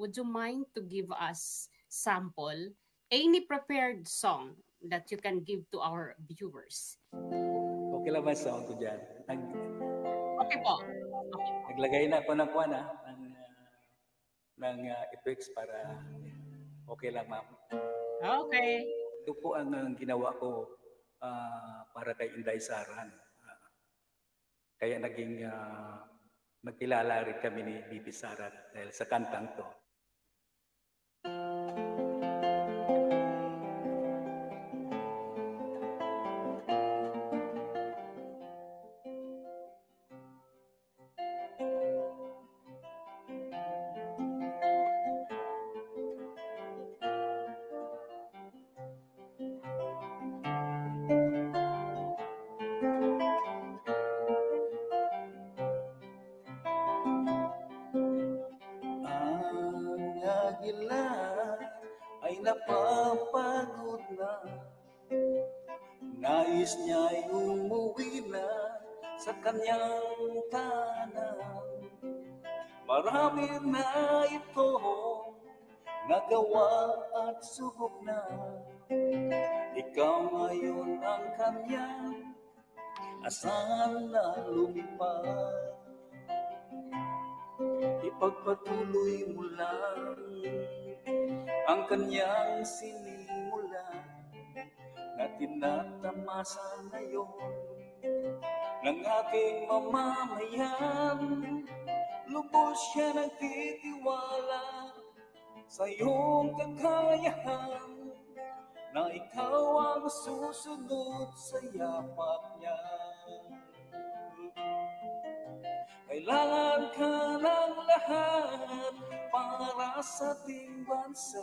would you mind to give us sample any prepared song that you can give to our viewers? Okay lang ba sound ko dyan? Okay po. Okay. Naglagay na ako ng effects para okay lang, ma'am. Okay. Ito po ang ginawa ko para kay Inday Saran. Kaya naging magkilala rin kami ni Bibi Saran dahil sa kantang to. Ay napapagod na, nais niya'y umuwi na sa kanyang tahanan. Marami na ito nagawa at subok na, ikaw ngayon ang kanyang asahan na lumipad. Ipagpatuloy mo lang ang kanyang sinimulan na tinatamasa ngayon ng ating mamamayan. Lubos siya nagtitiwala sa iyong kakayahan na ikaw ang susunod sa yapak niya. Kailangan ka ng lahat para sa ating bansa.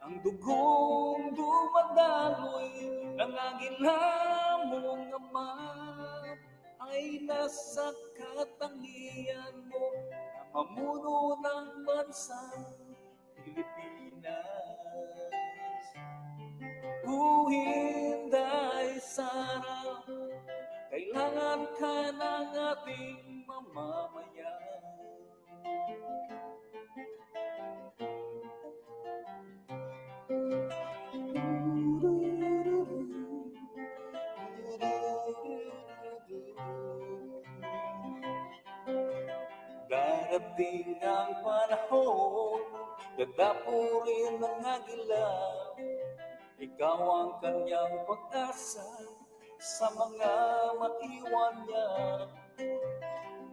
Ang dugong dumadaloy ng agila mong ama ay nasa katangian mo na mamuno ng bansang Pilipinas. Inday Sara, kailangan ka ng ating mamamayan. Darating ang panahon, dadapurin ng agila, ikaw ang kanyang pag-asa sa mga maiwan niya.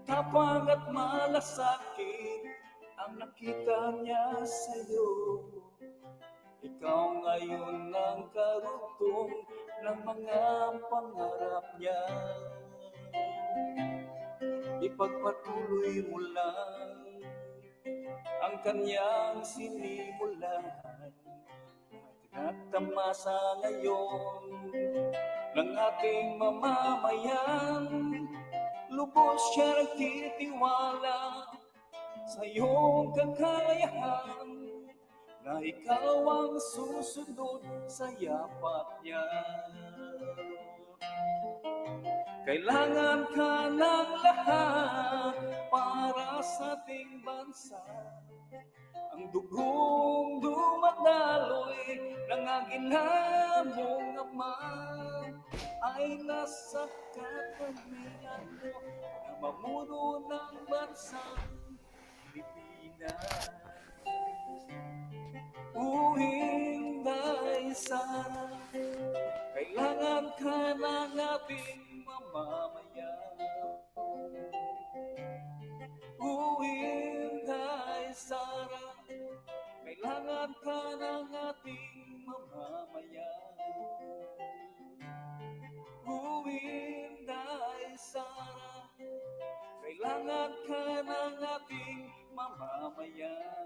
Tapang at malasakit ang nakita niya sa'yo. Ikaw ngayon ang karugtong ng mga pangarap niya. Ipagpatuloy mo lang ang kanyang sinimulan at tinatamasa ngayon ng ating mamamayan. Lubos siya nagtitiwala sa iyong kakayahan na ikaw ang susunod sa yapak niya. Kailangan ka ng lahat para sa ating bansa. Ang dugong dumadaloy ng agila mong ama ay nasa katangian mo na mamuno ng bansang Pilipinas. Inday Sara, kailangan ka ng ating mamamayan. Inday Sara, kailangan ka ng ating mamamayan. Inday Sara, kailangan ka ng ating mamamayan.